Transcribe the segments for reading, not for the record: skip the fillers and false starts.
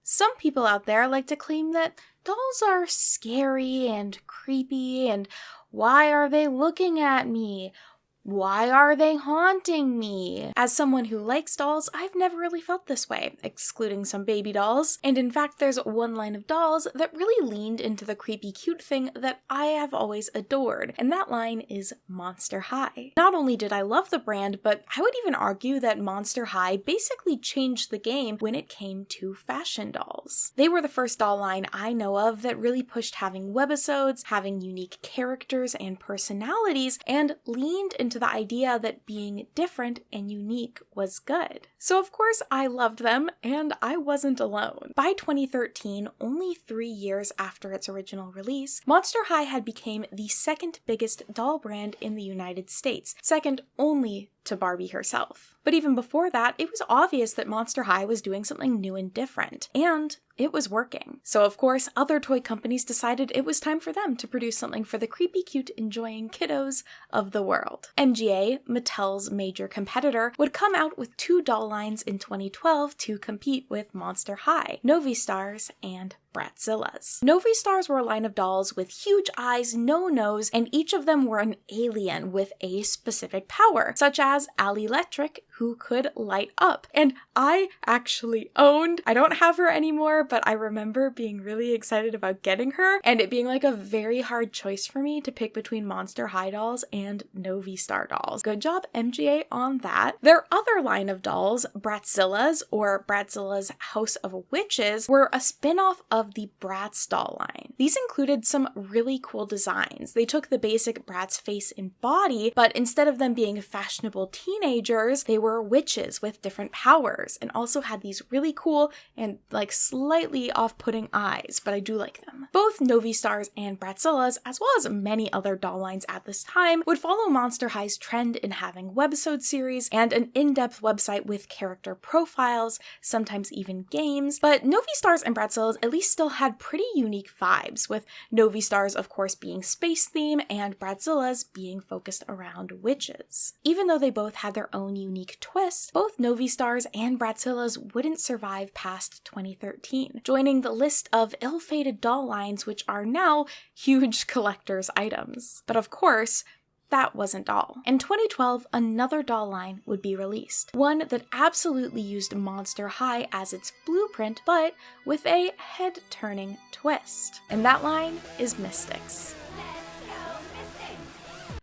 Some people out there like to claim that dolls are scary and creepy, and why are they looking at me? Why are they haunting me? As someone who likes dolls, I've never really felt this way, excluding some baby dolls. And in fact, there's one line of dolls that really leaned into the creepy cute thing that I have always adored, and that line is Monster High. Not only did I love the brand, but I would even argue that Monster High basically changed the game when it came to fashion dolls. They were the first doll line I know of that really pushed having webisodes, having unique characters and personalities, and leaned into the idea that being different and unique was good. So of course I loved them, and I wasn't alone. By 2013, only 3 years after its original release, Monster High had become the second biggest doll brand in the United States, second only to Barbie herself. But even before that, it was obvious that Monster High was doing something new and different, and it was working. So of course, other toy companies decided it was time for them to produce something for the creepy, cute, enjoying kiddos of the world. MGA, Mattel's major competitor, would come out with 2 doll lines in 2012 to compete with Monster High, Novistars and Bratzillas. Novistars were a line of dolls with huge eyes, no nose, and each of them were an alien with a specific power, such as Allie-Lectric, who could light up. And I actually owned, I don't have her anymore, but I remember being really excited about getting her, and it being like a very hard choice for me to pick between Monster High dolls and Novistar dolls. Good job, MGA, on that. Their other line of dolls, Bratzillas, or Bratzilla's House of Witches, were a spin-off of the Bratz doll line. These included some really cool designs. They took the basic Bratz face and body, but instead of them being fashionable teenagers, they were witches with different powers, and also had these really cool and like slightly off-putting eyes, but I do like them. Both Novistars and Bratzillas, as well as many other doll lines at this time, would follow Monster High's trend in having webisode series and an in-depth website with character profiles, sometimes even games, but Novistars and Bratzillas at least still had pretty unique vibes, with Novistars of course being space theme and Bratzillas being focused around witches. Even though they both had their own unique twists, both Novistars and Bratzillas wouldn't survive past 2013, joining the list of ill-fated doll lines which are now huge collector's items. But of course, that wasn't all. In 2012, another doll line would be released, one that absolutely used Monster High as its blueprint, but with a head-turning twist. And that line is Mystixx.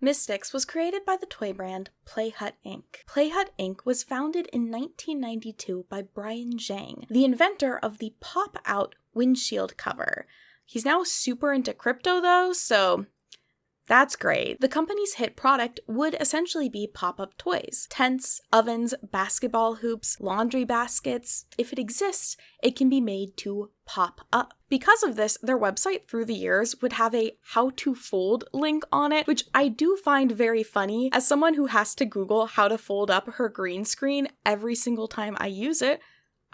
Mystixx was created by the toy brand Playhut Inc. Playhut Inc. was founded in 1992 by Brian Zhang, the inventor of the pop-out windshield cover. He's now super into crypto though, so that's great. The company's hit product would essentially be pop-up toys. Tents, ovens, basketball hoops, laundry baskets. If it exists, it can be made to pop up. Because of this, their website through the years would have a how to fold link on it, which I do find very funny. As someone who has to Google how to fold up her green screen every single time I use it,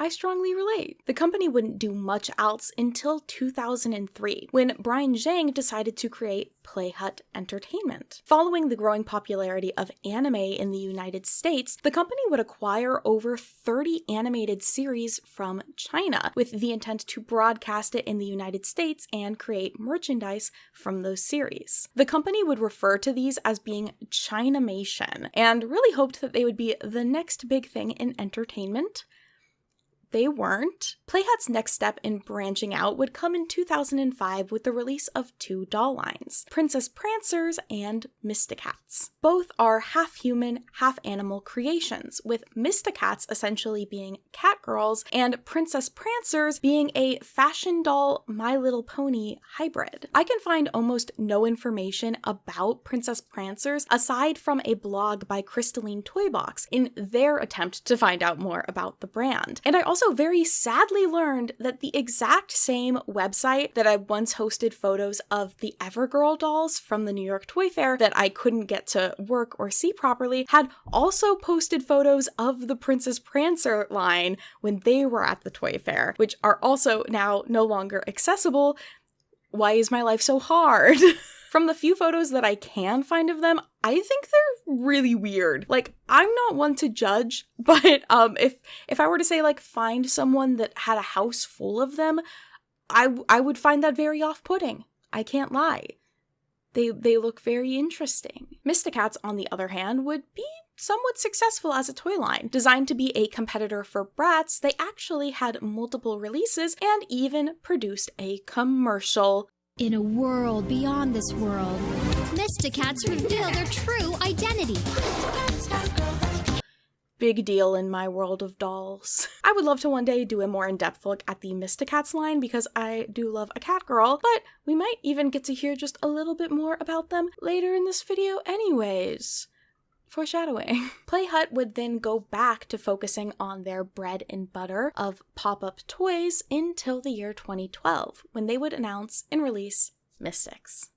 I strongly relate. The company wouldn't do much else until 2003, when Brian Zhang decided to create Playhut Entertainment. Following the growing popularity of anime in the United States, the company would acquire over 30 animated series from China, with the intent to broadcast it in the United States and create merchandise from those series. The company would refer to these as being Chinamation, and really hoped that they would be the next big thing in entertainment. They weren't. Playhut's next step in branching out would come in 2005 with the release of 2 doll lines, Princess Prancers and Mystixx. Both are half-human, half-animal creations, with Mystixx essentially being cat girls and Princess Prancers being a fashion doll My Little Pony hybrid. I can find almost no information about Princess Prancers aside from a blog by Crystalline Toybox in their attempt to find out more about the brand. And I also very sadly learned that the exact same website that I once hosted photos of the Evergirl dolls from the New York Toy Fair that I couldn't get to work or see properly had also posted photos of the Princess Prancer line when they were at the Toy Fair, which are also now no longer accessible. Why is my life so hard? From the few photos that I can find of them, I think they're really weird. Like, I'm not one to judge, but if I were to say, like, find someone that had a house full of them, I would find that very off-putting. I can't lie. They look very interesting. Mystixx, on the other hand, would be somewhat successful as a toy line. Designed to be a competitor for Bratz, they actually had multiple releases and even produced a commercial. In a world beyond this world, Mystixx reveal their true identity. Big deal in my world of dolls. I would love to one day do a more in-depth look at the Mystixx line because I do love a cat girl, but we might even get to hear just a little bit more about them later in this video anyways. Foreshadowing. Playhut would then go back to focusing on their bread and butter of pop-up toys until the year 2012, when they would announce and release Mystixx.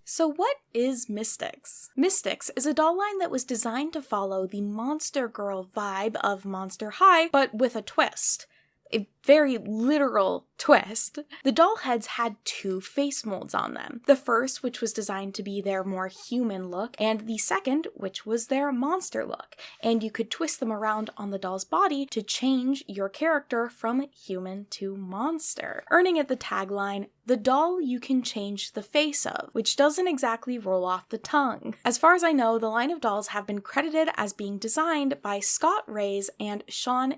So what is Mystixx? Mystixx is a doll line that was designed to follow the Monster Girl vibe of Monster High, but with a twist. A very literal twist. The doll heads had two face molds on them. The first, which was designed to be their more human look, and the second, which was their monster look. And you could twist them around on the doll's body to change your character from human to monster, earning it the tagline, "The doll you can change the face of," which doesn't exactly roll off the tongue. As far as I know, the line of dolls have been credited as being designed by Scott Rays and Sean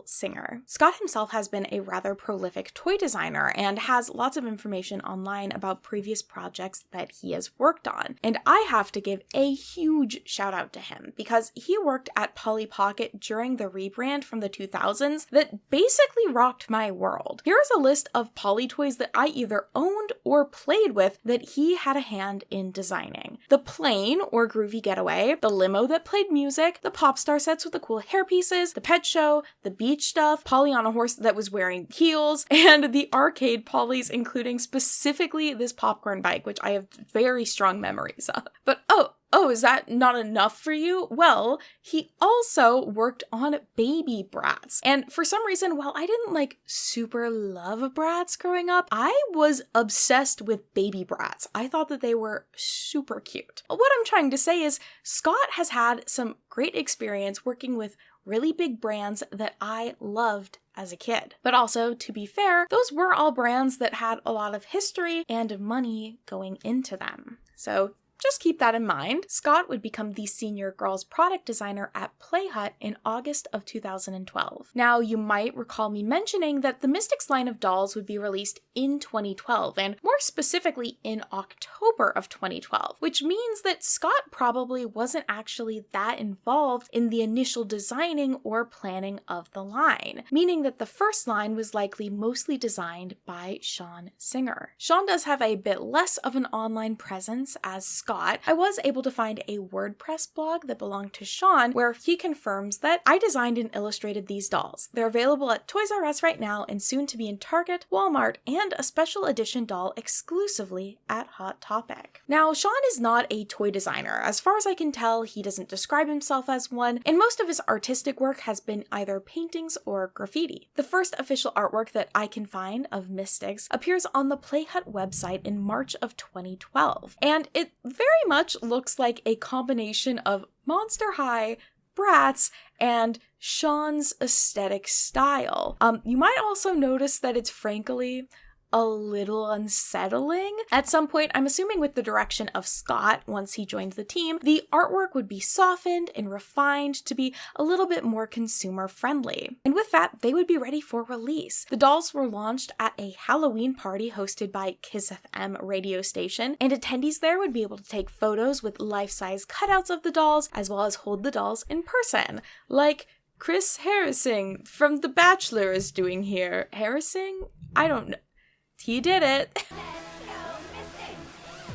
Singer. Scott himself has been a rather prolific toy designer and has lots of information online about previous projects that he has worked on. And I have to give a huge shout out to him because he worked at Polly Pocket during the rebrand from the 2000s that basically rocked my world. Here's a list of Polly toys that I either owned or played with that he had a hand in designing. The plane or groovy getaway, the limo that played music, the pop star sets with the cool hairpieces, the pet show, the beach stuff, Polly on a horse that was wearing heels, and the arcade Pollys, including specifically this popcorn bike, which I have very strong memories of. But oh, is that not enough for you? Well, he also worked on Baby Bratz. And for some reason, while I didn't super love Bratz growing up, I was obsessed with Baby Bratz. I thought that they were super cute. What I'm trying to say is Scott has had some great experience working with really big brands that I loved as a kid. But also, to be fair, those were all brands that had a lot of history and money going into them. So just keep that in mind. Scott would become the senior girls product designer at Playhut in August of 2012. Now, you might recall me mentioning that the Mystixx line of dolls would be released in 2012, and more specifically in October of 2012, which means that Scott probably wasn't actually that involved in the initial designing or planning of the line, meaning that the first line was likely mostly designed by Sean Singer. Sean does have a bit less of an online presence as Scott. I was able to find a WordPress blog that belonged to Sean where he confirms that I designed and illustrated these dolls. They're available at Toys R Us right now and soon to be in Target, Walmart, and a special edition doll exclusively at Hot Topic. Now, Sean is not a toy designer. As far as I can tell, he doesn't describe himself as one, and most of his artistic work has been either paintings or graffiti. The first official artwork that I can find of Mystixx appears on the Playhut website in March of 2012, and it very much looks like a combination of Monster High, Bratz, and Sean's aesthetic style. You might also notice that it's frankly a little unsettling. At some point, I'm assuming with the direction of Scott, once he joined the team, the artwork would be softened and refined to be a little bit more consumer friendly. And with that, they would be ready for release. The dolls were launched at a Halloween party hosted by Kiss FM radio station, and attendees there would be able to take photos with life-size cutouts of the dolls, as well as hold the dolls in person, like Chris Harrising from The Bachelor is doing here. Harrising? I don't know. He did it!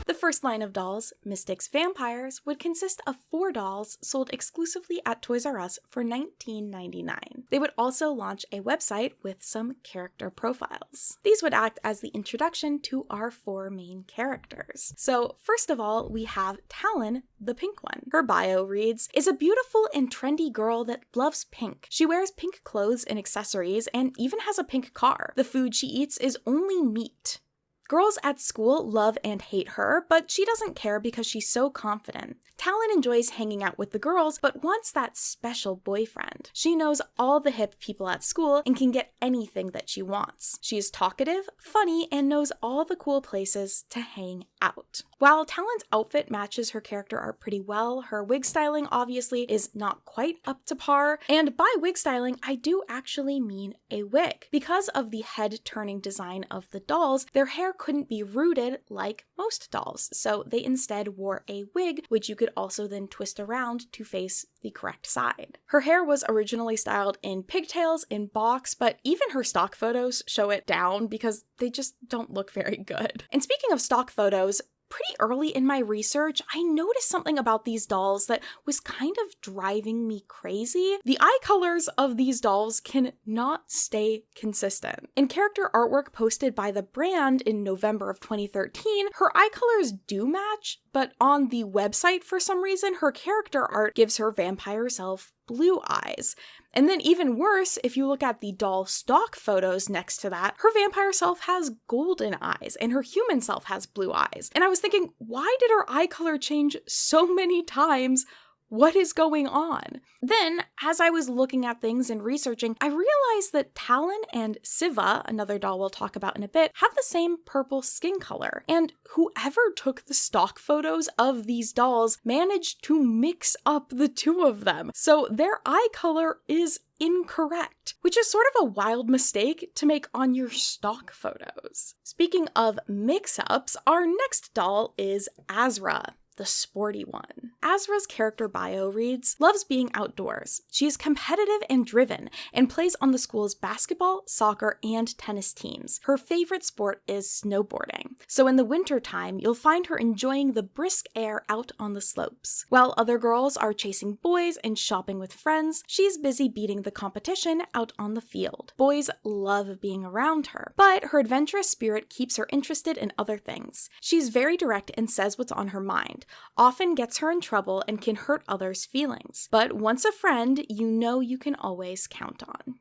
The first line of dolls, Mystixx Vampires, would consist of 4 dolls sold exclusively at Toys R Us for $19.99. They would also launch a website with some character profiles. These would act as the introduction to our 4 main characters. So first of all, we have Talon, the pink one. Her bio reads, "Is a beautiful and trendy girl that loves pink. She wears pink clothes and accessories and even has a pink car. The food she eats is only meat." Girls at school love and hate her, but she doesn't care because she's so confident. Talon enjoys hanging out with the girls, but wants that special boyfriend. She knows all the hip people at school and can get anything that she wants. She is talkative, funny, and knows all the cool places to hang out. While Talon's outfit matches her character art pretty well, her wig styling obviously is not quite up to par, and by wig styling, I do actually mean a wig. Because of the head-turning design of the dolls, their hair couldn't be rooted like most dolls, so they instead wore a wig, which you could also then twist around to face the correct side. Her hair was originally styled in pigtails in box, but even her stock photos show it down because they just don't look very good. And speaking of stock photos, pretty early in my research, I noticed something about these dolls that was kind of driving me crazy. The eye colors of these dolls cannot stay consistent. In character artwork posted by the brand in November of 2013, her eye colors do match, but on the website, for some reason, her character art gives her vampire self blue eyes. And then even worse, if you look at the doll stock photos next to that, her vampire self has golden eyes and her human self has blue eyes. And I was thinking, why did her eye color change so many times? What is going on? Then, as I was looking at things and researching, I realized that Talon and Siva, another doll we'll talk about in a bit, have the same purple skin color. And whoever took the stock photos of these dolls managed to mix up the two of them. So their eye color is incorrect, which is sort of a wild mistake to make on your stock photos. Speaking of mix-ups, our next doll is Azra, the sporty one. Azra's character bio reads, loves being outdoors. She is competitive and driven and plays on the school's basketball, soccer, and tennis teams. Her favorite sport is snowboarding. So in the wintertime, you'll find her enjoying the brisk air out on the slopes. While other girls are chasing boys and shopping with friends, she's busy beating the competition out on the field. Boys love being around her, but her adventurous spirit keeps her interested in other things. She's very direct and says what's on her mind, often gets her in trouble and can hurt others' feelings. But once a friend, you know you can always count on.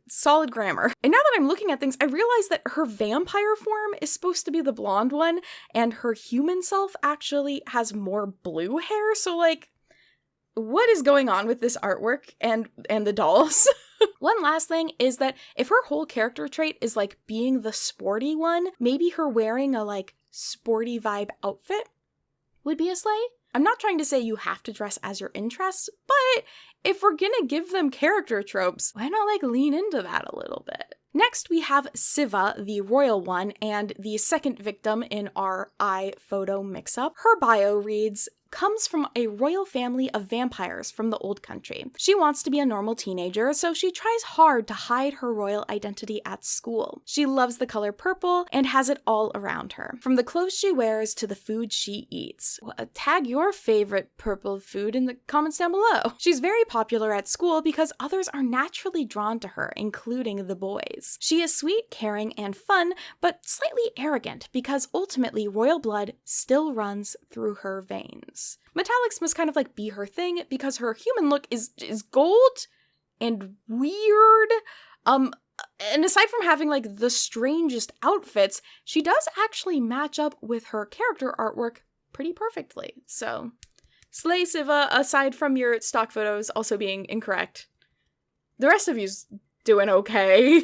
Solid grammar. And now that I'm looking at things, I realize that her vampire form is supposed to be the blonde one, and her human self actually has more blue hair, so like, what is going on with this artwork and the dolls? One last thing is that if her whole character trait is like being the sporty one, maybe her wearing a like sporty vibe outfit would be a slay. I'm not trying to say you have to dress as your interests, but if we're gonna give them character tropes, why not like lean into that a little bit? Next, we have Siva, the royal one, and the second victim in our eye photo mix-up. Her bio reads, comes from a royal family of vampires from the old country. She wants to be a normal teenager, so she tries hard to hide her royal identity at school. She loves the color purple and has it all around her, from the clothes she wears to the food she eats. Tag your favorite purple food in the comments down below. She's very popular at school because others are naturally drawn to her, including the boys. She is sweet, caring, and fun, but slightly arrogant because ultimately royal blood still runs through her veins. Metallics must kind of like be her thing because her human look is gold and weird. And aside from having like the strangest outfits, she does actually match up with her character artwork pretty perfectly. So, slay Siva, aside from your stock photos also being incorrect. The rest of you's doing okay.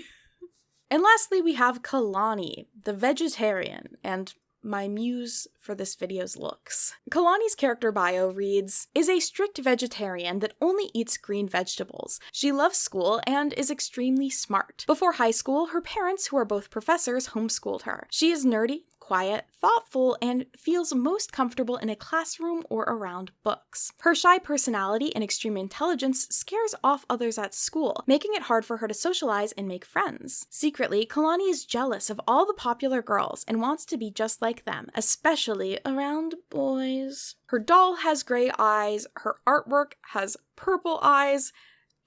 And lastly, we have Kalani, the vegetarian, and my muse for this video's looks. Kalani's character bio reads, is a strict vegetarian that only eats green vegetables. She loves school and is extremely smart. Before high school, her parents, who are both professors, homeschooled her. She is nerdy, quiet, thoughtful, and feels most comfortable in a classroom or around books. Her shy personality and extreme intelligence scares off others at school, making it hard for her to socialize and make friends. Secretly, Kalani is jealous of all the popular girls and wants to be just like them, especially around boys. Her doll has gray eyes, her artwork has purple eyes.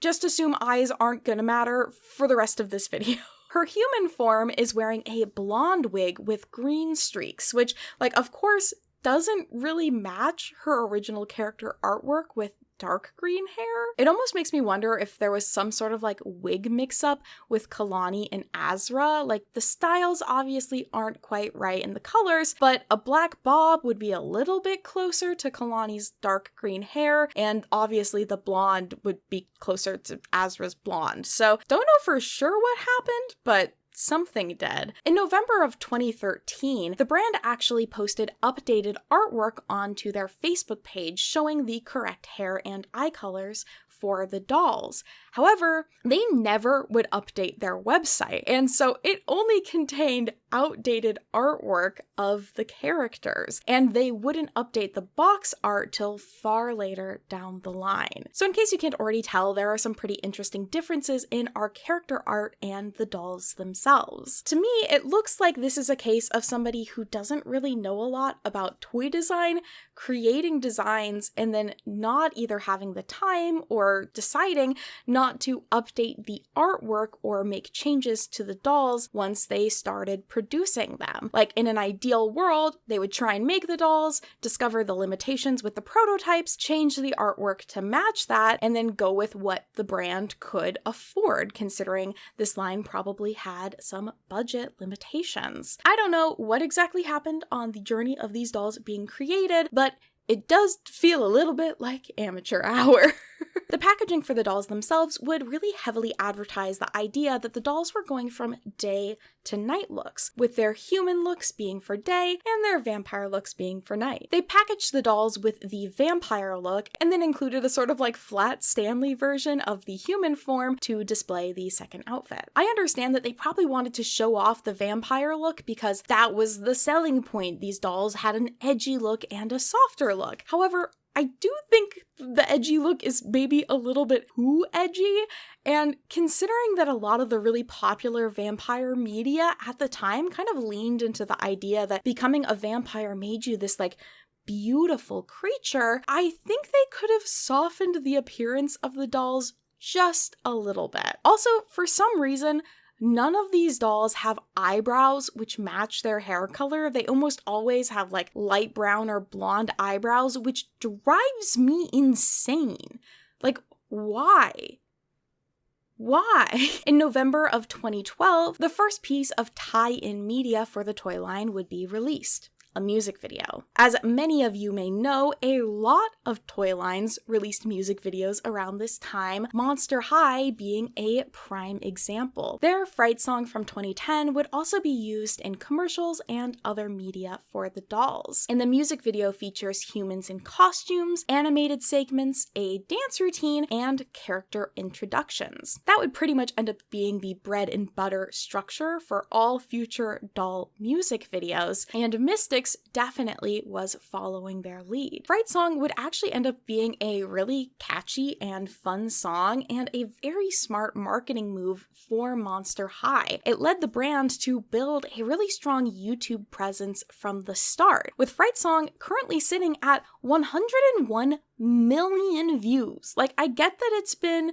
Just assume eyes aren't gonna matter for the rest of this video. Her human form is wearing a blonde wig with green streaks, which, like, of course, doesn't really match her original character artwork with dark green hair. It almost makes me wonder if there was some sort of like wig mix-up with Kalani and Azra. Like the styles obviously aren't quite right in the colors, but a black bob would be a little bit closer to Kalani's dark green hair, and obviously the blonde would be closer to Azra's blonde. So don't know for sure what happened, but something did. In November of 2013, the brand actually posted updated artwork onto their Facebook page showing the correct hair and eye colors for the dolls. However, they never would update their website, and so it only contained outdated artwork of the characters, and they wouldn't update the box art till far later down the line. So in case you can't already tell, there are some pretty interesting differences in our character art and the dolls themselves. To me, it looks like this is a case of somebody who doesn't really know a lot about toy design, creating designs, and then not either having the time or deciding not to update the artwork or make changes to the dolls once they started producing them. Like in an ideal world, they would try and make the dolls, discover the limitations with the prototypes, change the artwork to match that, and then go with what the brand could afford, considering this line probably had some budget limitations. I don't know what exactly happened on the journey of these dolls being created, but it does feel a little bit like amateur hour. The packaging for the dolls themselves would really heavily advertise the idea that the dolls were going from day to night looks, with their human looks being for day and their vampire looks being for night. They packaged the dolls with the vampire look and then included a sort of like flat Stanley version of the human form to display the second outfit. I understand that they probably wanted to show off the vampire look because that was the selling point. These dolls had an edgy look and a softer look. However, I do think the edgy look is maybe a little bit too edgy, and considering that a lot of the really popular vampire media at the time kind of leaned into the idea that becoming a vampire made you this like beautiful creature, I think they could have softened the appearance of the dolls just a little bit. Also, for some reason, none of these dolls have eyebrows which match their hair color. They almost always have like light brown or blonde eyebrows, which drives me insane. Like, why? Why? In November of 2012, the first piece of tie-in media for the toy line would be released. A music video. As many of you may know, a lot of toy lines released music videos around this time, Monster High being a prime example. Their Fright song from 2010 would also be used in commercials and other media for the dolls. And the music video features humans in costumes, animated segments, a dance routine, and character introductions. That would pretty much end up being the bread and butter structure for all future doll music videos, and Mystixx definitely was following their lead. Fright Song would actually end up being a really catchy and fun song and a very smart marketing move for Monster High. It led the brand to build a really strong YouTube presence from the start, with Fright Song currently sitting at 101 million views. Like, I get that it's been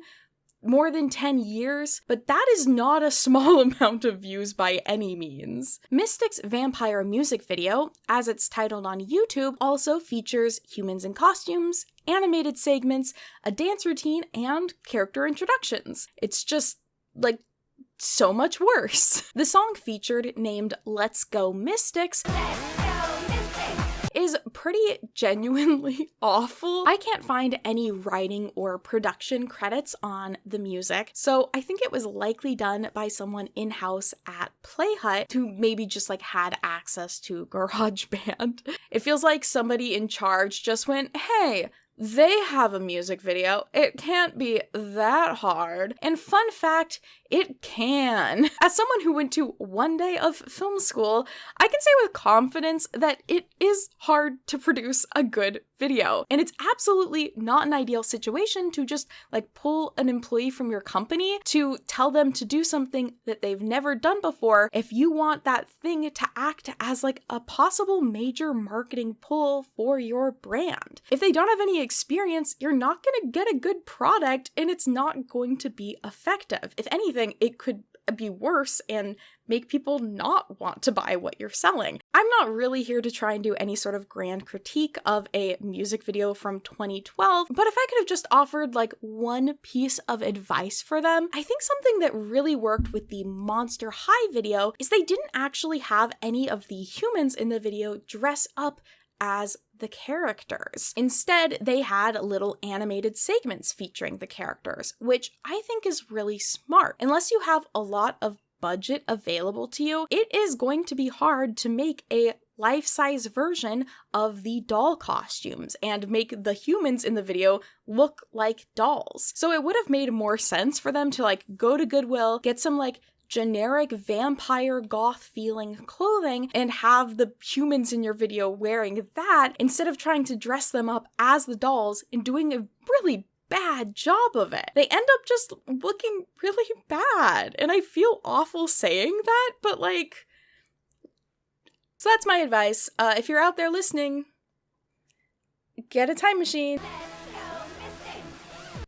more than 10 years, but that is not a small amount of views by any means. Mystixx vampire music video, as it's titled on YouTube, also features humans in costumes, animated segments, a dance routine, and character introductions. It's just, like, so much worse. The song featured, named Let's Go Mystixx, is pretty genuinely awful. I can't find any writing or production credits on the music, so I think it was likely done by someone in-house at Playhut who maybe just like had access to GarageBand. It feels like somebody in charge just went, hey, they have a music video. It can't be that hard. And fun fact, it can. As someone who went to one day of film school, I can say with confidence that it is hard to produce a good video. And it's absolutely not an ideal situation to just like pull an employee from your company to tell them to do something that they've never done before if you want that thing to act as like a possible major marketing pull for your brand. If they don't have any experience, you're not going to get a good product and it's not going to be effective. If anything, it could be worse and make people not want to buy what you're selling. I'm not really here to try and do any sort of grand critique of a music video from 2012, but if I could have just offered like one piece of advice for them, I think something that really worked with the Monster High video is they didn't actually have any of the humans in the video dress up as the characters. Instead, they had little animated segments featuring the characters, which I think is really smart. Unless you have a lot of budget available to you, it is going to be hard to make a life-size version of the doll costumes and make the humans in the video look like dolls. So it would have made more sense for them to like go to Goodwill, get some like generic vampire goth feeling clothing and have the humans in your video wearing that instead of trying to dress them up as the dolls and doing a really bad job of it. They end up just looking really bad, and I feel awful saying that, but like, so that's my advice. If you're out there listening, get a time machine.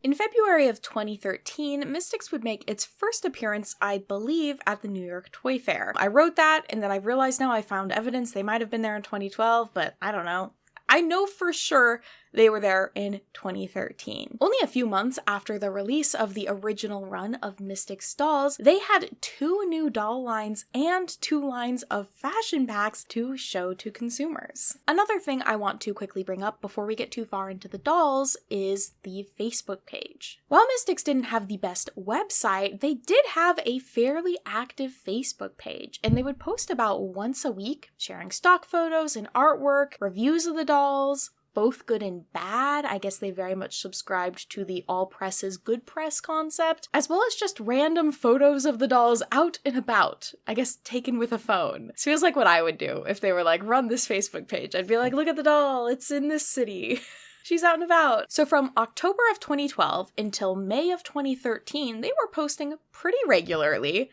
In February of 2013, Mystixx would make its first appearance, I believe, at the New York Toy Fair. I wrote that, and then I realized now I found evidence they might have been there in 2012, but I don't know. I know for sure they were there in 2013. Only a few months after the release of the original run of Mystixx dolls, they had 2 new doll lines and 2 lines of fashion packs to show to consumers. Another thing I want to quickly bring up before we get too far into the dolls is the Facebook page. While Mystixx didn't have the best website, they did have a fairly active Facebook page, and they would post about once a week, sharing stock photos and artwork, reviews of the dolls, both good and bad. I guess they very much subscribed to the all press is good press concept, as well as just random photos of the dolls out and about, I guess taken with a phone. This feels like what I would do if they were like, run this Facebook page. I'd be like, look at the doll, it's in this city. She's out and about. So from October of 2012 until May of 2013, they were posting pretty regularly.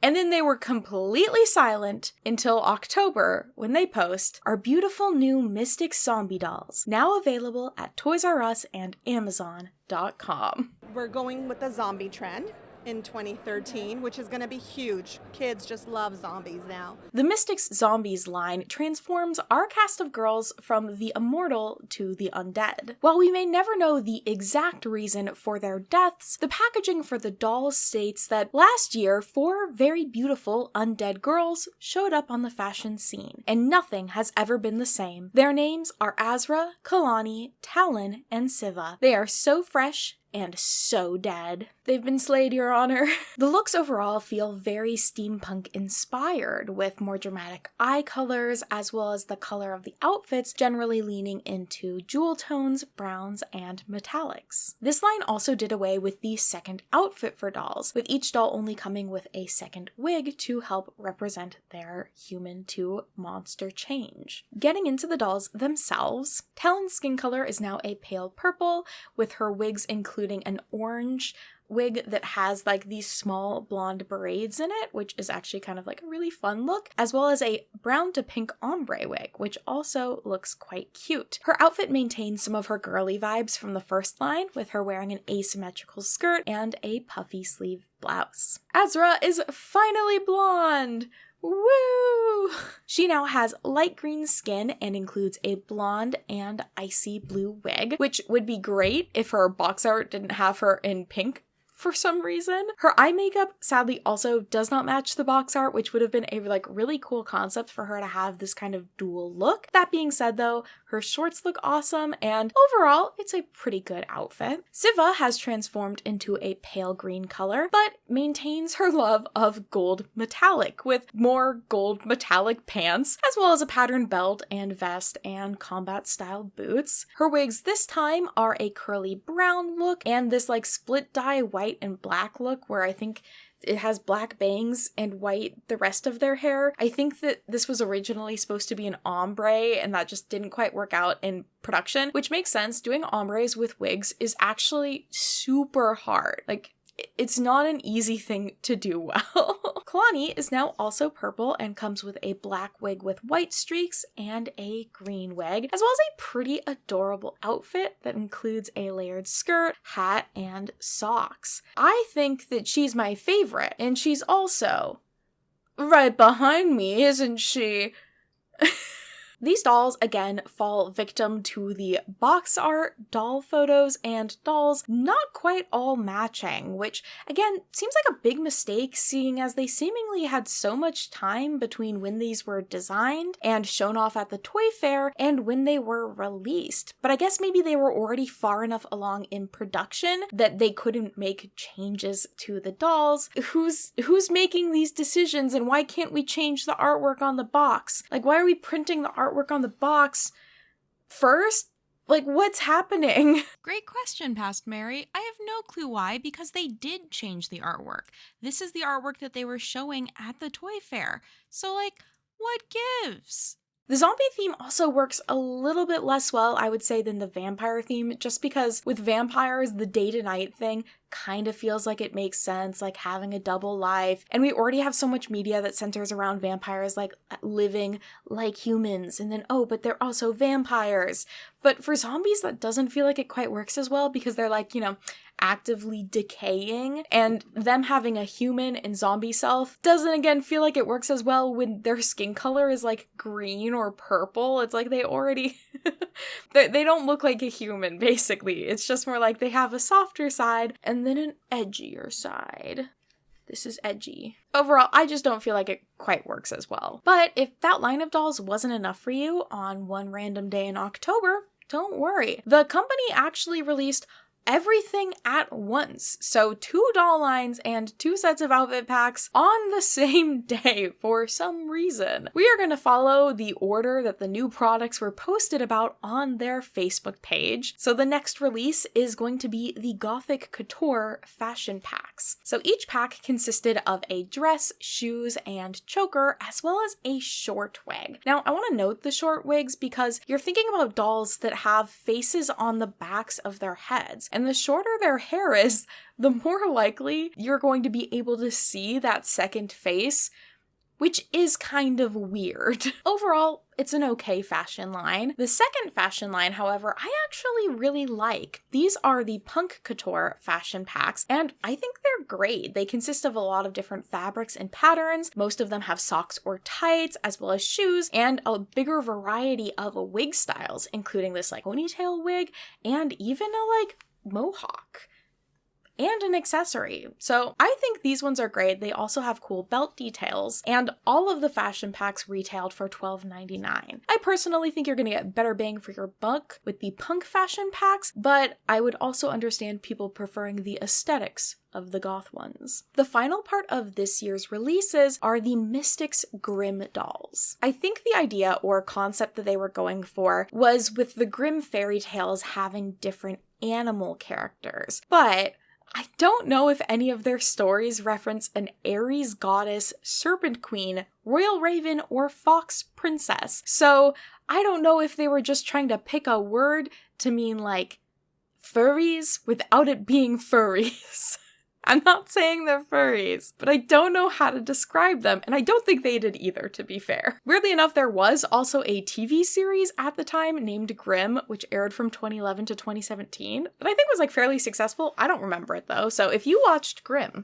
And then they were completely silent until October when they post our beautiful new Mystixx zombie dolls, now available at Toys R Us and Amazon.com. We're going with the zombie trend in 2013, which is going to be huge. Kids just love zombies now. The Mystixx Zombies line transforms our cast of girls from the immortal to the undead. While we may never know the exact reason for their deaths, the packaging for the dolls states that last year 4 very beautiful undead girls showed up on the fashion scene, and nothing has ever been the same. Their names are Azra, Kalani, Talon, and Siva. They are so fresh and so dead. They've been slayed, Your Honor. The looks overall feel very steampunk inspired, with more dramatic eye colors, as well as the color of the outfits generally leaning into jewel tones, browns, and metallics. This line also did away with the second outfit for dolls, with each doll only coming with a second wig to help represent their human to monster change. Getting into the dolls themselves, Talon's skin color is now a pale purple, with her wigs including an orange wig that has like these small blonde braids in it, which is actually kind of like a really fun look, as well as a brown to pink ombre wig, which also looks quite cute. Her outfit maintains some of her girly vibes from the first line, with her wearing an asymmetrical skirt and a puffy sleeve blouse. Azra is finally blonde! Woo! She now has light green skin and includes a blonde and icy blue wig, which would be great if her box art didn't have her in pink for some reason. Her eye makeup sadly also does not match the box art, which would have been a like really cool concept for her to have this kind of dual look. That being said though, her shorts look awesome and overall it's a pretty good outfit. Siva has transformed into a pale green color, but maintains her love of gold metallic with more gold metallic pants, as well as a patterned belt and vest and combat style boots. Her wigs this time are a curly brown look and this like split dye white and black look where I think it has black bangs and white the rest of their hair. I think that this was originally supposed to be an ombre and that just didn't quite work out in production, which makes sense. Doing ombres with wigs is actually super hard. Like, it's not an easy thing to do well. Kalani is now also purple and comes with a black wig with white streaks and a green wig, as well as a pretty adorable outfit that includes a layered skirt, hat, and socks. I think that she's my favorite, and she's also right behind me, isn't she? These dolls, again, fall victim to the box art, doll photos, and dolls not quite all matching, which, again, seems like a big mistake seeing as they seemingly had so much time between when these were designed and shown off at the toy fair and when they were released. But I guess maybe they were already far enough along in production that they couldn't make changes to the dolls. Who's making these decisions, and why can't we change the artwork on the box? Like, why are we printing the artwork on the box first? Like, what's happening? Great question, Past Mary. I have no clue why, because they did change the artwork. This is the artwork that they were showing at the toy fair. So, like, what gives? The zombie theme also works a little bit less well, I would say, than the vampire theme, just because with vampires, the day-to-night thing kind of feels like it makes sense, like having a double life. And we already have so much media that centers around vampires, like living like humans, and then, oh, but they're also vampires. But for zombies, that doesn't feel like it quite works as well, because they're like, actively decaying, and them having a human and zombie self doesn't, again, feel like it works as well when their skin color is like green or purple. It's like they already they don't look like a human, basically. It's just more like they have a softer side and then an edgier side. This is edgy. Overall, I just don't feel like it quite works as well. But if that line of dolls wasn't enough for you on one random day in October, don't worry. The company actually released everything at once. So 2 doll lines and 2 sets of outfit packs on the same day for some reason. We are going to follow the order that the new products were posted about on their Facebook page. So the next release is going to be the Gothic Couture fashion packs. So each pack consisted of a dress, shoes, and choker, as well as a short wig. Now, I want to note the short wigs because you're thinking about dolls that have faces on the backs of their heads. And the shorter their hair is, the more likely you're going to be able to see that second face, which is kind of weird. Overall, it's an okay fashion line. The second fashion line, however, I actually really like. These are the Punk Couture fashion packs, and I think they're great. They consist of a lot of different fabrics and patterns. Most of them have socks or tights, as well as shoes, and a bigger variety of wig styles, including this like ponytail wig, and even a mohawk. And an accessory. So I think these ones are great. They also have cool belt details, and all of the fashion packs retailed for $12.99. I personally think you're going to get better bang for your buck with the punk fashion packs, but I would also understand people preferring the aesthetics of the goth ones. The final part of this year's releases are the Mystixx Grimm dolls. I think the idea or concept that they were going for was with the Grimm fairy tales having different animal characters, but I don't know if any of their stories reference an Aries goddess, serpent queen, royal raven, or fox princess. So I don't know if they were just trying to pick a word to mean like furries without it being furries. I'm not saying they're furries, but I don't know how to describe them, and I don't think they did either, to be fair. Weirdly enough, there was also a TV series at the time named Grimm, which aired from 2011 to 2017, that I think was fairly successful. I don't remember it though, so if you watched Grimm,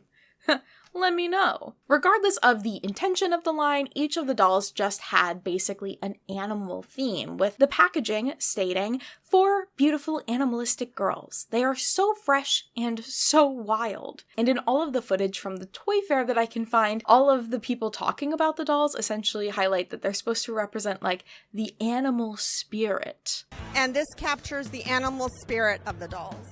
let me know. Regardless of the intention of the line, each of the dolls just had basically an animal theme, with the packaging stating, "For beautiful animalistic girls. They are so fresh and so wild." And in all of the footage from the toy fair that I can find, all of the people talking about the dolls essentially highlight that they're supposed to represent the animal spirit. And this captures the animal spirit of the dolls.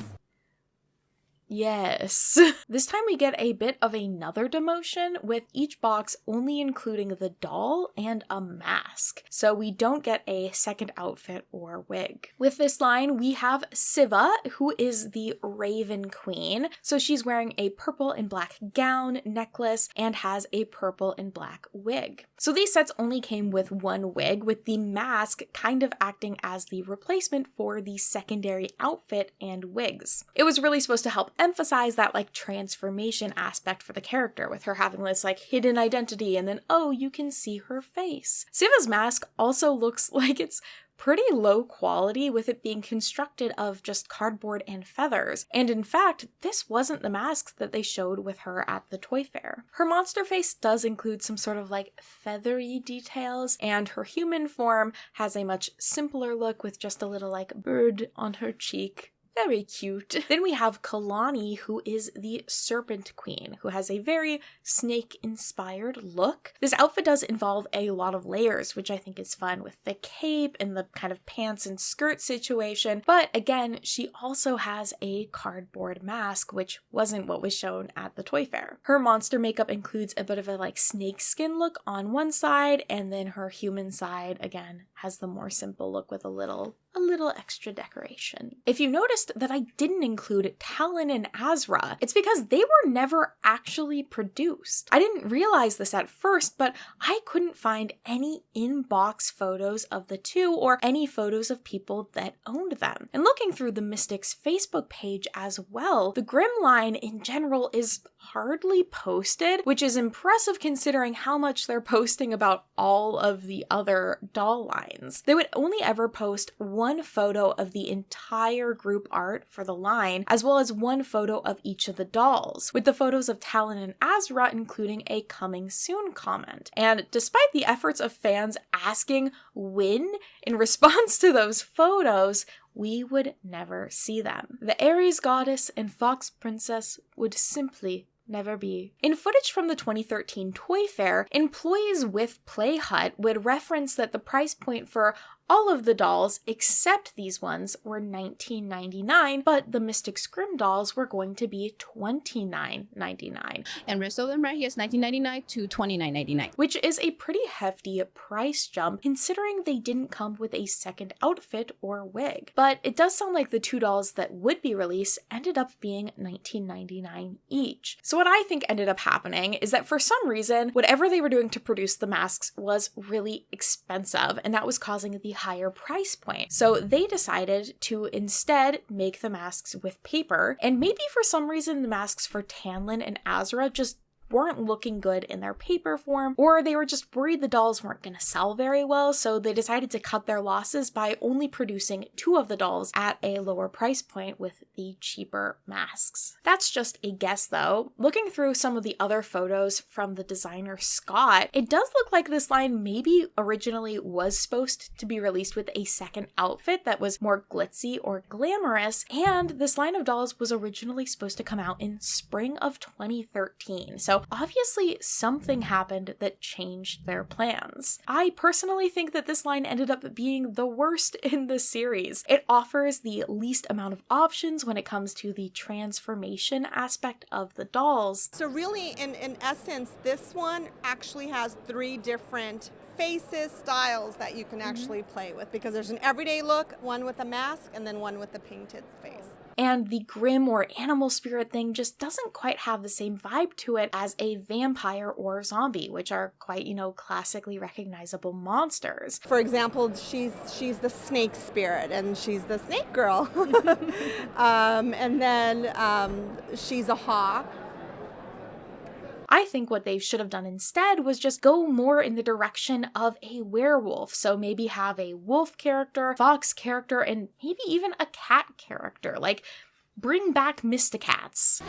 Yes. This time we get a bit of another demotion, with each box only including the doll and a mask. So we don't get a second outfit or wig. With this line, we have Siva, who is the Raven Queen. So she's wearing a purple and black gown, necklace, and has a purple and black wig. So these sets only came with one wig, with the mask kind of acting as the replacement for the secondary outfit and wigs. It was really supposed to help emphasize that like transformation aspect for the character, with her having this like hidden identity and then, oh, you can see her face. Siva's mask also looks like it's pretty low quality, with it being constructed of just cardboard and feathers. And in fact, this wasn't the masks that they showed with her at the toy fair. Her monster face does include some sort of like feathery details, and her human form has a much simpler look with just a little like bird on her cheek. Very cute. Then we have Kalani, who is the Serpent Queen, who has a very snake-inspired look. This outfit does involve a lot of layers, which I think is fun, with the cape and the kind of pants and skirt situation. But again, she also has a cardboard mask, which wasn't what was shown at the toy fair. Her monster makeup includes a bit of a like snakeskin look on one side, and then her human side, again, has the more simple look with a little extra decoration. If you noticed that I didn't include Talon and Azra, it's because they were never actually produced. I didn't realize this at first, but I couldn't find any in-box photos of the two or any photos of people that owned them. And looking through the Mystixx Facebook page as well, the Grimm line in general is hardly posted, which is impressive considering how much they're posting about all of the other doll lines. They would only ever post one photo of the entire group art for the line, as well as one photo of each of the dolls, with the photos of Talon and Azra including a coming soon comment. And despite the efforts of fans asking when in response to those photos, we would never see them. The Aries goddess and Fox princess would simply never be. In footage from the 2013 Toy Fair, employees with Playhut would reference that the price point for all of the dolls, except these ones, were $19.99, but the Mystixx Grimm dolls were going to be $29.99. And rest of them right here is $19.99 to $29.99. Which is a pretty hefty price jump, considering they didn't come with a second outfit or wig. But it does sound like the two dolls that would be released ended up being $19.99 each. So what I think ended up happening is that for some reason, whatever they were doing to produce the masks was really expensive, and that was causing the higher price point. So they decided to instead make the masks with paper, and maybe for some reason the masks for Talon and Azra just weren't looking good in their paper form, or they were just worried the dolls weren't going to sell very well, so they decided to cut their losses by only producing two of the dolls at a lower price point with the cheaper masks. That's just a guess though. Looking through some of the other photos from the designer Scott, it does look like this line maybe originally was supposed to be released with a second outfit that was more glitzy or glamorous, and this line of dolls was originally supposed to come out in spring of 2013. So obviously something happened that changed their plans. I personally think that this line ended up being the worst in the series. It offers the least amount of options when it comes to the transformation aspect of the dolls. So really, in essence, this one actually has three different faces, styles that you can actually play with, because there's an everyday look, one with a mask, and then one with the painted face. And the Grimm or animal spirit thing just doesn't quite have the same vibe to it as a vampire or zombie, which are quite, classically recognizable monsters. For example, she's the snake spirit, and she's the snake girl. And then she's a hawk. I think what they should have done instead was just go more in the direction of a werewolf. So maybe have a wolf character, fox character, and maybe even a cat character. Like, bring back Mystixx.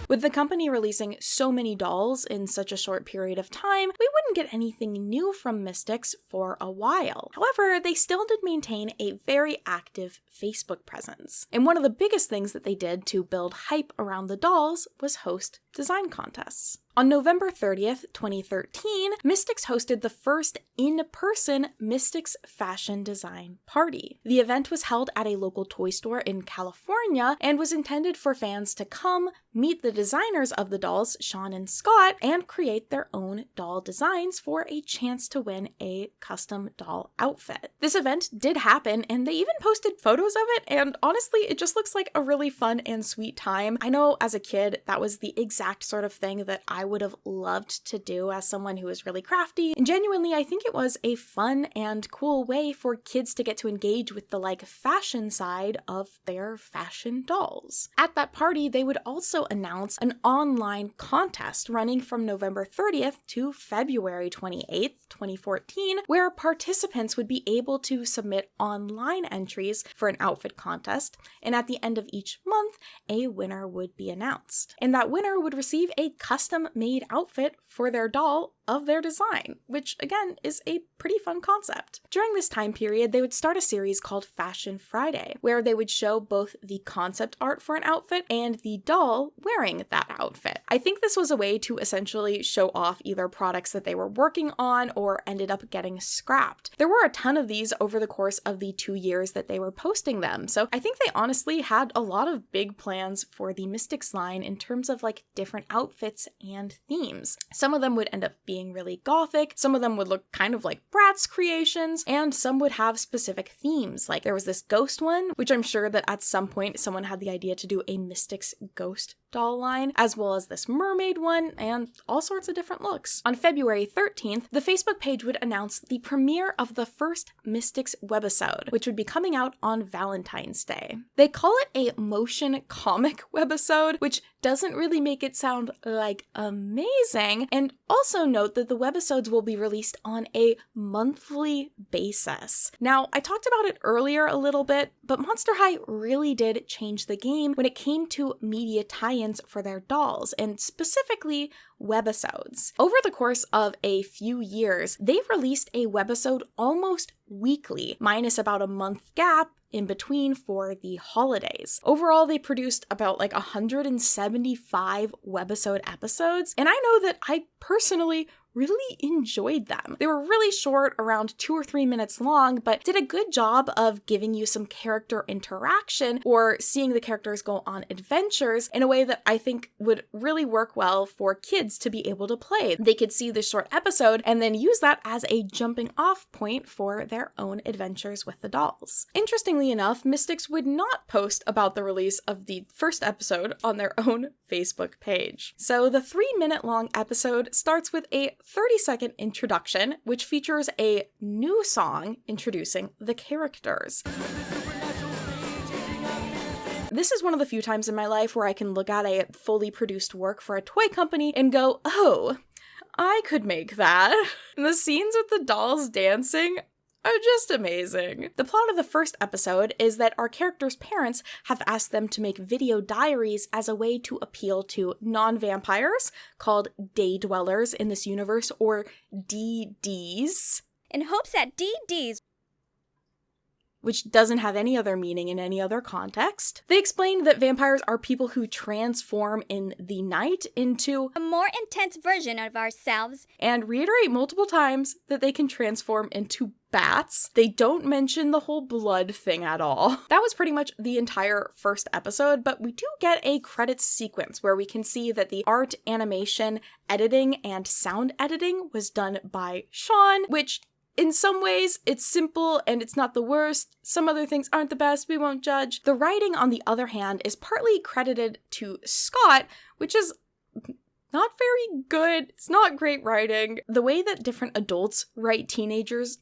With the company releasing so many dolls in such a short period of time, we wouldn't get anything new from Mystixx for a while. However, they still did maintain a very active Facebook presence. And one of the biggest things that they did to build hype around the dolls was host design contests. On November 30th, 2013, Mystixx hosted the first in-person Mystixx fashion design party. The event was held at a local toy store in California and was intended for fans to come, meet the designers of the dolls, Sean and Scott, and create their own doll designs for a chance to win a custom doll outfit. This event did happen, and they even posted photos of it, and honestly, it just looks like a really fun and sweet time. I know as a kid, that was the exact sort of thing that I I would have loved to do as someone who is really crafty. And genuinely, I think it was a fun and cool way for kids to get to engage with the like fashion side of their fashion dolls. At that party, they would also announce an online contest running from November 30th to February 28th, 2014, where participants would be able to submit online entries for an outfit contest, and at the end of each month, a winner would be announced. And that winner would receive a custom-made outfit for their doll of their design, which again is a pretty fun concept. During this time period, they would start a series called Fashion Friday, where they would show both the concept art for an outfit and the doll wearing that outfit. I think this was a way to essentially show off either products that they were working on or ended up getting scrapped. There were a ton of these over the course of the 2 years that they were posting them, so I think they honestly had a lot of big plans for the Mystixx line in terms of like different outfits and themes. Some of them would end up being really gothic, some of them would look kind of like Bratz creations, and some would have specific themes. Like there was this ghost one, which I'm sure that at some point someone had the idea to do a Mystixx ghost doll line, as well as this mermaid one, and all sorts of different looks. On February 13th, the Facebook page would announce the premiere of the first Mystixx webisode, which would be coming out on Valentine's Day. They call it a motion comic webisode, which doesn't really make it sound like amazing, and also note that the webisodes will be released on a monthly basis. Now, I talked about it earlier a little bit, but Monster High really did change the game when it came to media tie-ins for their dolls, and specifically webisodes. Over the course of a few years, they've released a webisode almost weekly, minus about a month gap in between for the holidays. Overall, they produced about like 175 webisode episodes, and I know that I personally really enjoyed them. They were really short, around 2 or 3 minutes long, but did a good job of giving you some character interaction or seeing the characters go on adventures in a way that I think would really work well for kids to be able to play. They could see the short episode and then use that as a jumping off point for their own adventures with the dolls. Interestingly enough, Mystixx would not post about the release of the first episode on their own Facebook page. So the 3-minute long episode starts with a 30-second introduction, which features a new song introducing the characters. This is one of the few times in my life where I can look at a fully produced work for a toy company and go, oh, I could make that. And the scenes with the dolls dancing are just amazing. The plot of the first episode is that our characters' parents have asked them to make video diaries as a way to appeal to non-vampires, called day dwellers in this universe, or DDs. In hopes that DDs, which doesn't have any other meaning in any other context. They explained that vampires are people who transform in the night into a more intense version of ourselves, and reiterate multiple times that they can transform into bats. They don't mention the whole blood thing at all. That was pretty much the entire first episode, but we do get a credits sequence where we can see that the art, animation, editing, and sound editing was done by Sean, which in some ways, it's simple and it's not the worst. Some other things aren't the best, we won't judge. The writing, on the other hand, is partly credited to Scott, which is not very good. It's not great writing. The way that different adults write teenagers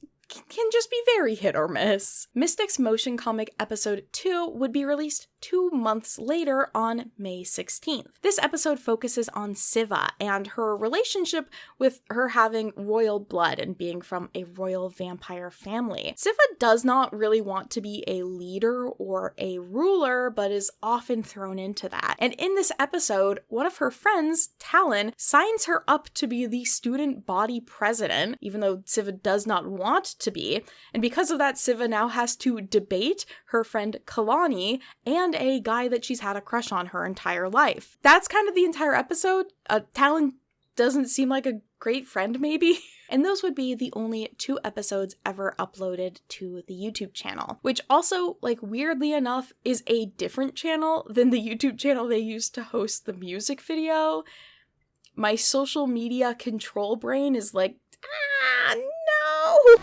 can just be very hit or miss. Mystixx Motion Comic Episode 2 would be released 2 months later on May 16th. This episode focuses on Siva and her relationship with her having royal blood and being from a royal vampire family. Siva does not really want to be a leader or a ruler, but is often thrown into that. And in this episode, one of her friends, Talon, signs her up to be the student body president, even though Siva does not want to be. And because of that, Siva now has to debate her friend Kalani and a guy that she's had a crush on her entire life. That's kind of the entire episode. Talon doesn't seem like a great friend, maybe. And those would be the only 2 episodes ever uploaded to the YouTube channel, which also, like, weirdly enough, is a different channel than the YouTube channel they used to host the music video. My social media control brain is like, no!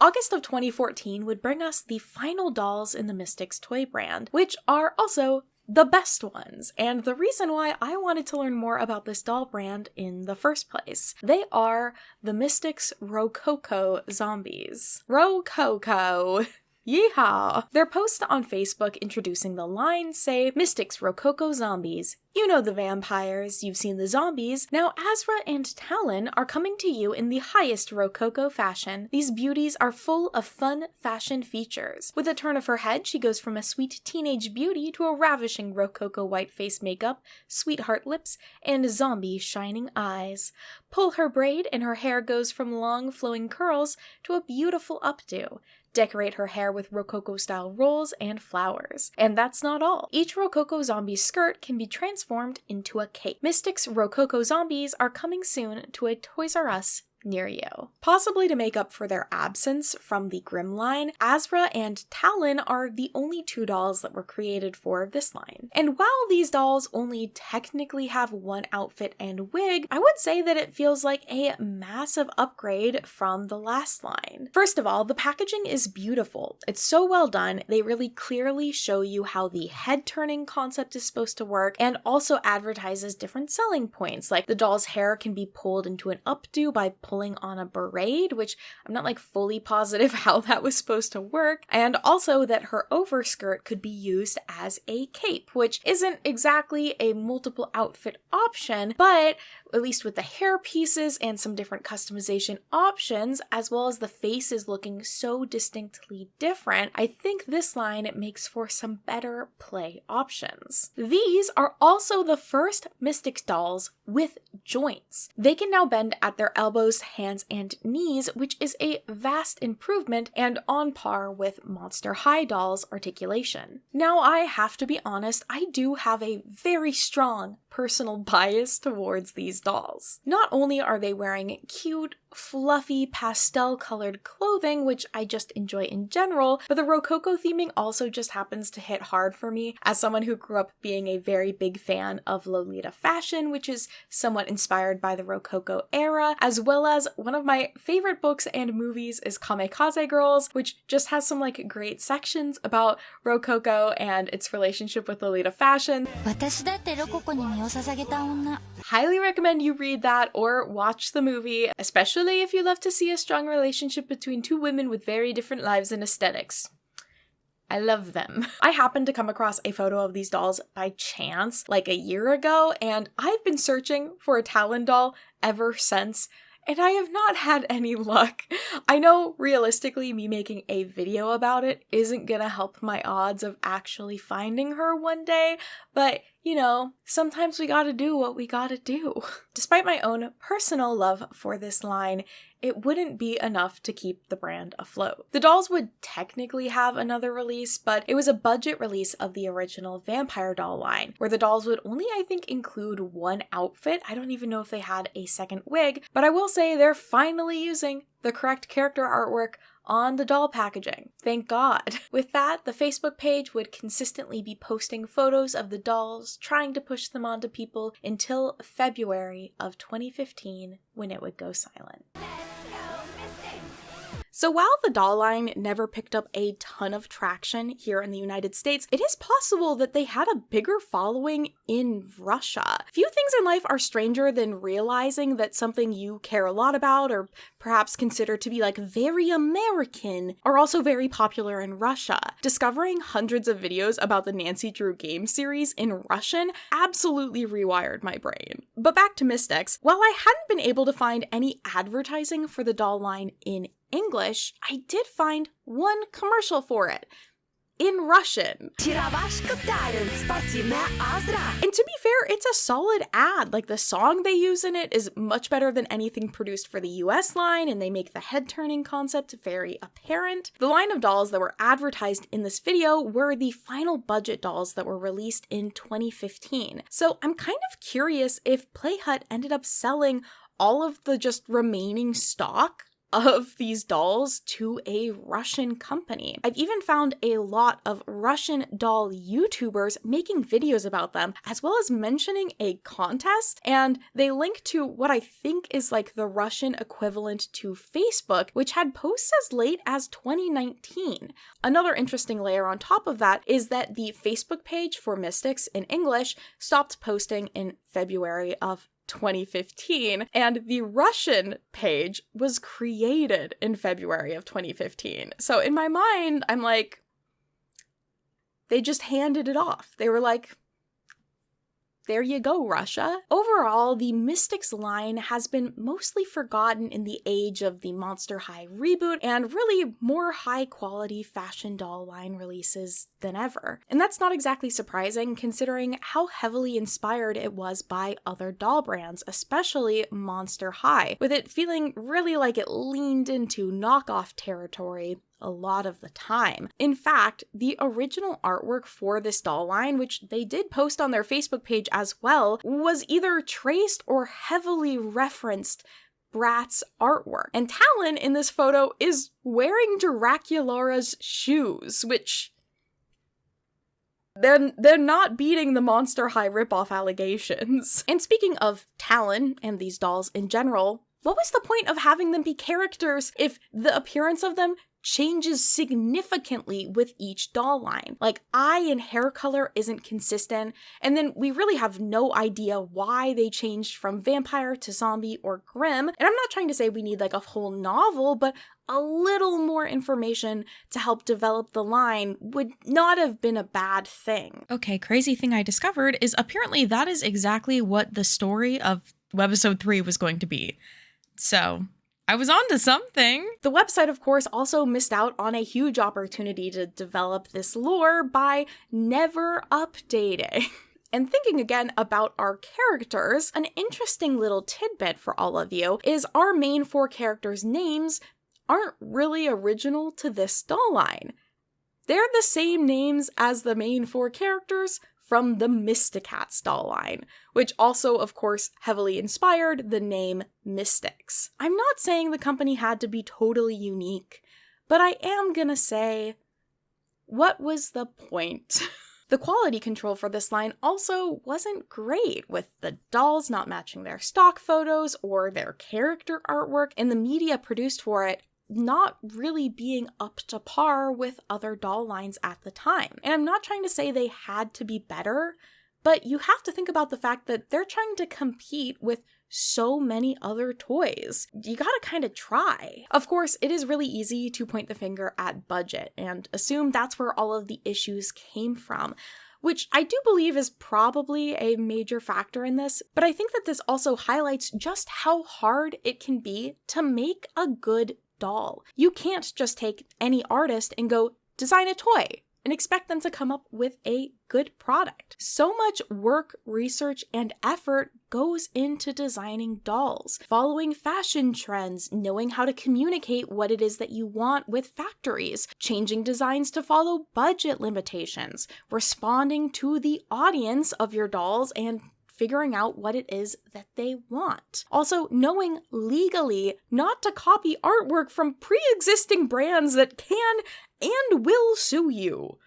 August of 2014 would bring us the final dolls in the Mystixx toy brand, which are also the best ones, and the reason why I wanted to learn more about this doll brand in the first place. They are the Mystixx Rococo zombies. Rococo! Yeehaw! Their posts on Facebook introducing the line say, Mystixx Rococo zombies. You know the vampires, you've seen the zombies. Now Azra and Talon are coming to you in the highest Rococo fashion. These beauties are full of fun fashion features. With a turn of her head, she goes from a sweet teenage beauty to a ravishing Rococo white face makeup, sweetheart lips, and zombie shining eyes. Pull her braid and her hair goes from long flowing curls to a beautiful updo. Decorate her hair with Rococo-style rolls and flowers. And that's not all. Each Rococo zombie skirt can be transformed into a cape. Mystixx Rococo zombies are coming soon to a Toys R Us near you. Possibly to make up for their absence from the Grimm line, Azra and Talon are the only two dolls that were created for this line. And while these dolls only technically have one outfit and wig, I would say that it feels like a massive upgrade from the last line. First of all, the packaging is beautiful. It's so well done. They really clearly show you how the head turning concept is supposed to work, and also advertises different selling points, like the doll's hair can be pulled into an updo by pulling on a braid, which I'm not like fully positive how that was supposed to work, and also that her overskirt could be used as a cape, which isn't exactly a multiple outfit option, but at least with the hair pieces and some different customization options, as well as the faces looking so distinctly different, I think this line makes for some better play options. These are also the first Mystixx dolls with joints. They can now bend at their elbows, hands, and knees, which is a vast improvement and on par with Monster High dolls' articulation. Now, I have to be honest, I do have a very strong personal bias towards these dolls. Not only are they wearing cute, fluffy, pastel-colored clothing, which I just enjoy in general, but the Rococo theming also just happens to hit hard for me as someone who grew up being a very big fan of Lolita fashion, which is somewhat inspired by the Rococo era, as well as one of my favorite books and movies is Kamikaze Girls, which just has some like great sections about Rococo and its relationship with Lolita fashion. Highly recommend you read that or watch the movie, especially if you love to see a strong relationship between two women with very different lives and aesthetics. I love them. I happened to come across a photo of these dolls by chance like a year ago, and I've been searching for a Talon doll ever since, and I have not had any luck. I know realistically me making a video about it isn't gonna help my odds of actually finding her one day, but you know, sometimes we gotta do what we gotta do. Despite my own personal love for this line, it wouldn't be enough to keep the brand afloat. The dolls would technically have another release, but it was a budget release of the original Vampire doll line, where the dolls would only, I think, include one outfit. I don't even know if they had a second wig, but I will say they're finally using the correct character artwork on the doll packaging. Thank God. With that, the Facebook page would consistently be posting photos of the dolls, trying to push them onto people until February of 2015, when it would go silent. So while the doll line never picked up a ton of traction here in the United States, it is possible that they had a bigger following in Russia. Few things in life are stranger than realizing that something you care a lot about, or perhaps consider to be like very American, are also very popular in Russia. Discovering hundreds of videos about the Nancy Drew game series in Russian absolutely rewired my brain. But back to Mystixx. While I hadn't been able to find any advertising for the doll line in English, I did find one commercial for it in Russian. And to be fair, it's a solid ad. Like, the song they use in it is much better than anything produced for the US line, and they make the head-turning concept very apparent. The line of dolls that were advertised in this video were the final budget dolls that were released in 2015. So I'm kind of curious if Playhut ended up selling all of the just remaining stock of these dolls to a Russian company. I've even found a lot of Russian doll YouTubers making videos about them, as well as mentioning a contest, and they link to what I think is like the Russian equivalent to Facebook, which had posts as late as 2019. Another interesting layer on top of that is that the Facebook page for Mystixx in English stopped posting in February of 2015, and the Russian page was created in February of 2015. So in my mind, I'm like, they just handed it off. They were like, there you go, Russia. Overall, the Mystixx line has been mostly forgotten in the age of the Monster High reboot and really more high-quality fashion doll line releases than ever. And that's not exactly surprising considering how heavily inspired it was by other doll brands, especially Monster High, with it feeling really like it leaned into knockoff territory a lot of the time. In fact, the original artwork for this doll line, which they did post on their Facebook page as well, was either traced or heavily referenced Bratz artwork. And Talon in this photo is wearing Draculaura's shoes, which they're not beating the Monster High ripoff allegations. And speaking of Talon and these dolls in general, what was the point of having them be characters if the appearance of them changes significantly with each doll line? Like, eye and hair color isn't consistent, and then we really have no idea why they changed from vampire to zombie or Grimm. And I'm not trying to say we need like a whole novel, but a little more information to help develop the line would not have been a bad thing. Okay, crazy thing I discovered is apparently that is exactly what the story of Webisode 3 was going to be. So I was onto something. The website, of course, also missed out on a huge opportunity to develop this lore by never updating. And thinking again about our characters, an interesting little tidbit for all of you is our main 4 characters' names aren't really original to this doll line. They're the same names as the main 4 characters from the Mystixx doll line, which also, of course, heavily inspired the name Mystixx. I'm not saying the company had to be totally unique, but I am gonna say, what was the point? The quality control for this line also wasn't great, with the dolls not matching their stock photos or their character artwork, and the media produced for it not really being up to par with other doll lines at the time. And I'm not trying to say they had to be better, but you have to think about the fact that they're trying to compete with so many other toys. You gotta kind of try. Of course, it is really easy to point the finger at budget and assume that's where all of the issues came from, which I do believe is probably a major factor in this, but I think that this also highlights just how hard it can be to make a good doll. You can't just take any artist and go design a toy and expect them to come up with a good product. So much work, research, and effort goes into designing dolls, following fashion trends, knowing how to communicate what it is that you want with factories, changing designs to follow budget limitations, responding to the audience of your dolls, and figuring out what it is that they want. Also, knowing legally not to copy artwork from pre-existing brands that can and will sue you.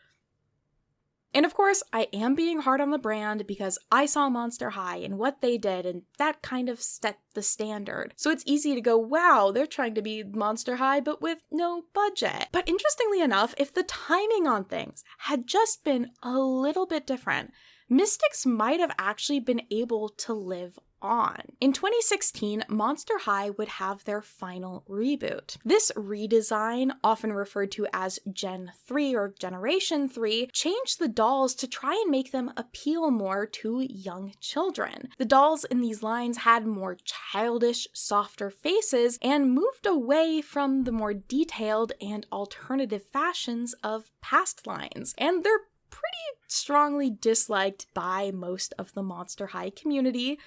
And of course, I am being hard on the brand because I saw Monster High and what they did, and that kind of set the standard. So it's easy to go, wow, they're trying to be Monster High, but with no budget. But interestingly enough, if the timing on things had just been a little bit different, Mystixx might have actually been able to live on. In 2016, Monster High would have their final reboot. This redesign, often referred to as Gen 3 or Generation 3, changed the dolls to try and make them appeal more to young children. The dolls in these lines had more childish, softer faces and moved away from the more detailed and alternative fashions of past lines. And they're pretty strongly disliked by most of the Monster High community,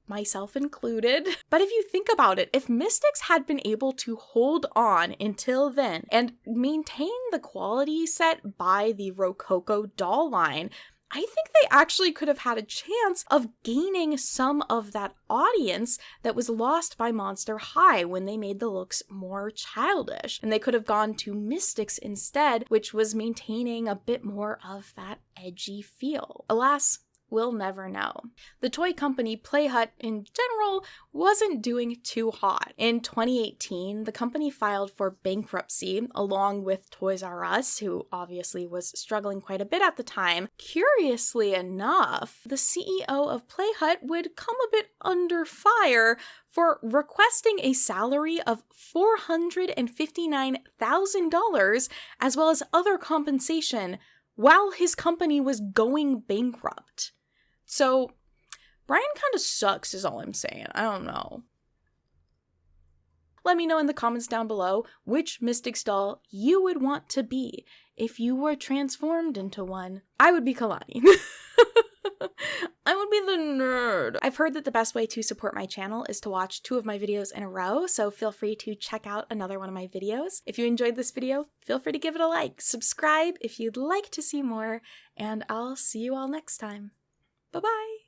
myself included. But if you think about it, if Mystixx had been able to hold on until then and maintain the quality set by the Rococo doll line, I think they actually could have had a chance of gaining some of that audience that was lost by Monster High when they made the looks more childish. And they could have gone to Mystixx instead, which was maintaining a bit more of that edgy feel. Alas, we'll never know. The toy company Playhut in general wasn't doing too hot. In 2018, the company filed for bankruptcy along with Toys R Us, who obviously was struggling quite a bit at the time. Curiously enough, the CEO of Playhut would come a bit under fire for requesting a salary of $459,000 as well as other compensation while his company was going bankrupt. So, Brian kind of sucks is all I'm saying. I don't know. Let me know in the comments down below which Mystixx doll you would want to be if you were transformed into one. I would be Kalani. I would be the nerd. I've heard that the best way to support my channel is to watch 2 of my videos in a row, so feel free to check out another one of my videos. If you enjoyed this video, feel free to give it a like, subscribe if you'd like to see more, and I'll see you all next time. Bye-bye!